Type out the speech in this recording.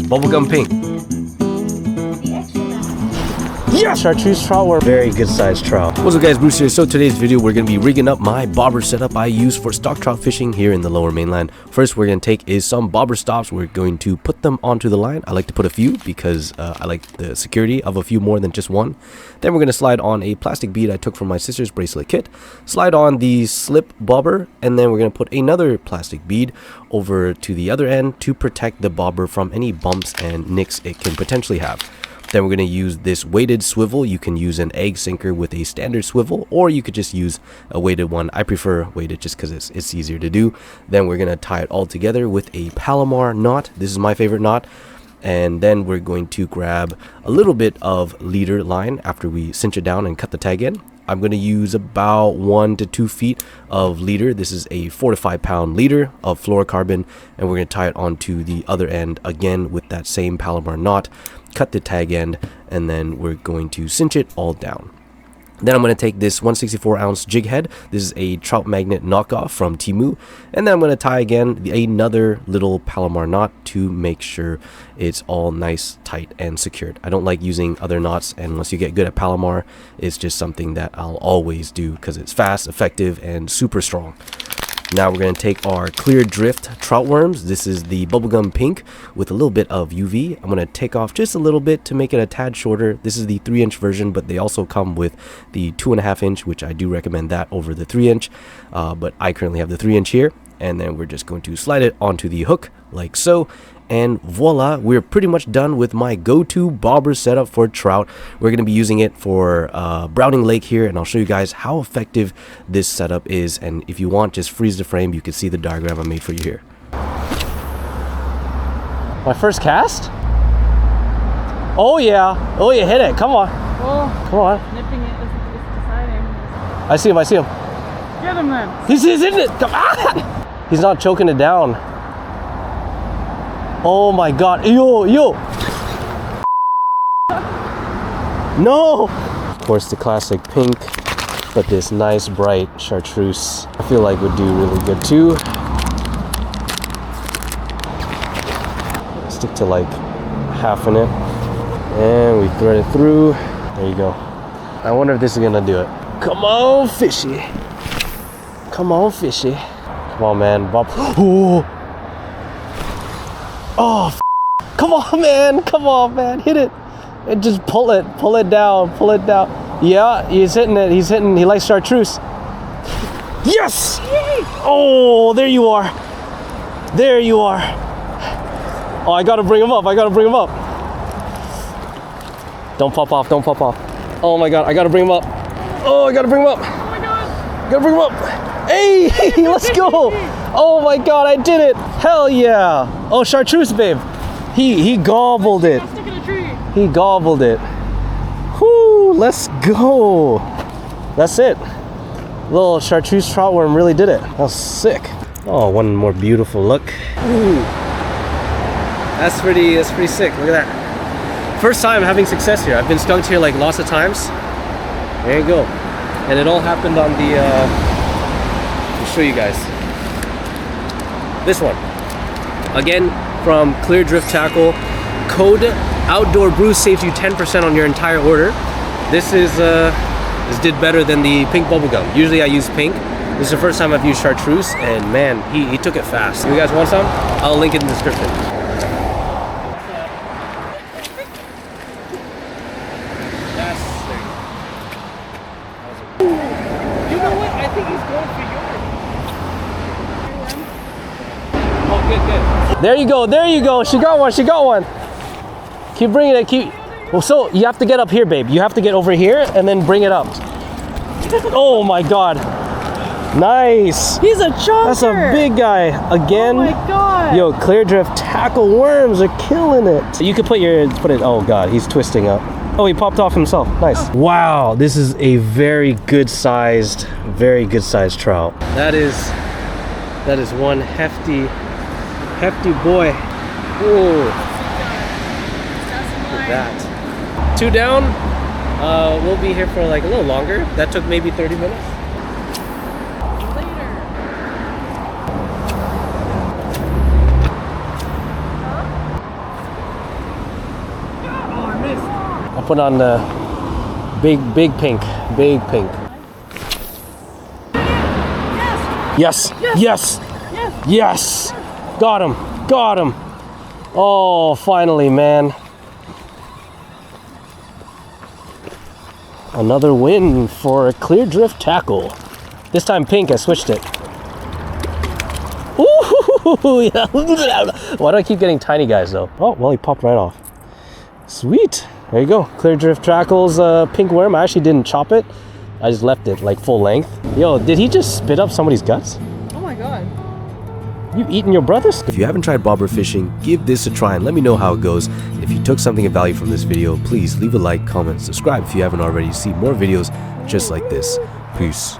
bubblegum pink. Yes! Chartreuse trout were very good sized trout. What's up guys, Bruce here. So today's video we're going to be rigging up my bobber setup I use for stock trout fishing here in the lower mainland. First we're going to take is some bobber stops. We're going to put them onto the line. I like to put a few because I like the security of a few more than just one. Then we're going to slide on a plastic bead I took from my sister's bracelet kit. Slide on the slip bobber, and then we're going to put another plastic bead over to the other end to protect the bobber from any bumps and nicks it can potentially have. Then we're going to use this weighted swivel. You can use an egg sinker with a standard swivel, or you could just use a weighted one. I prefer weighted just because it's easier to do. Then we're going to tie it all together with a Palomar knot. This is my favorite knot. And then we're going to grab a little bit of leader line after we cinch it down and cut the tag in. I'm going to use about 1 to 2 feet of leader. This is a 4 to 5 pound leader of fluorocarbon, and we're going to tie it onto the other end again with that same Palomar knot. Cut the tag end, and then we're going to cinch it all down. Then I'm going to take this 164 ounce jig head. This is a trout magnet knockoff from Temu. And then I'm going to tie again another little Palomar knot to make sure it's all nice, tight, and secured. I don't like using other knots, and once you get good at Palomar, it's just something that I'll always do because it's fast, effective, and super strong. Now we're going to take our clear drift trout worms. This is the bubblegum pink with a little bit of UV. I'm going to take off just a little bit to make it a tad shorter. This is the 3-inch version, but they also come with the 2.5-inch, which I do recommend that over the 3-inch. But I currently have the 3-inch here. And then we're just going to slide it onto the hook like so. And voila, we're pretty much done with my go-to bobber setup for trout. We're going to be using it for Browning Lake here, and I'll show you guys how effective this setup is. And if you want, just freeze the frame. You can see the diagram I made for you here. My first cast? Oh yeah. Oh, you hit it. Come on. Oh, come on. Nipping it is deciding. I see him. I see him. Get him then. He's in it. Come on. He's not choking it down. Oh my god. Yo. No. Of course, the classic pink, but this nice bright chartreuse I feel like would do really good too. Stick to like half in it, and we thread it through. There you go. I wonder if this is gonna do it. Come on, fishy. Come on, fishy. Come on, man. Bob. Oh, come on, man. Come on, man. Hit it. And just pull it. Pull it down. Pull it down. Yeah, he's hitting it. He's hitting. He likes chartreuse. Yes! Oh, there you are. There you are. Oh, I gotta bring him up. I gotta bring him up. Don't pop off. Don't pop off. Oh my god, I gotta bring him up. Oh, I gotta bring him up. Oh my god. Gotta bring him up. Hey, let's go. Oh my god, I did it. Hell yeah. Oh, chartreuse, babe. He gobbled it. Stuck in a tree. He gobbled it. Whoo, let's go. That's it. Little chartreuse trout worm really did it. That was sick. Oh, one more beautiful look. Ooh. That's pretty sick. Look at that. First time having success here. I've been skunked here like lots of times. There you go. And it all happened on the I'll show you guys. This one. Again, from Clear Drift Tackle. Code Outdoor Brews saves you 10% on your entire order. This did better than the pink bubblegum. Usually I use pink. This is the first time I've used chartreuse, and man, he took it fast. You guys want some? I'll link it in the description. You know what? I think he's going for yours. Oh, good. There you go, there you go. She got one. Keep bringing it, Well, so you have to get up here, babe. You have to get over here and then bring it up. Oh my god. Nice. He's a chonker. That's a big guy. Again. Oh my god. Yo, Clear Drift Tackle worms are killing it. You could put it, oh god, he's twisting up. Oh, he popped off himself. Nice. Oh. Wow, this is a very good sized trout. That is one hefty boy. Ooh. Look at that. 2 down. We'll be here for like a little longer. That took maybe 30 minutes. I'll put on the big pink. Big pink. Yes. Yes. Yes. Yes. Got him. Got him. Oh, finally, man. Another win for a clear drift tackle. This time pink, I switched it. Ooh, yeah. Why do I keep getting tiny guys though? Oh, well, he popped right off. Sweet. There you go. Clear drift tackles, pink worm. I actually didn't chop it. I just left it like full length. Yo, did he just spit up somebody's guts? Oh my god. You eating your brothers? If you haven't tried bobber fishing, give this a try and let me know how it goes. If you took something of value from this video, please leave a like, comment, subscribe if you haven't already. See more videos just like this. Peace.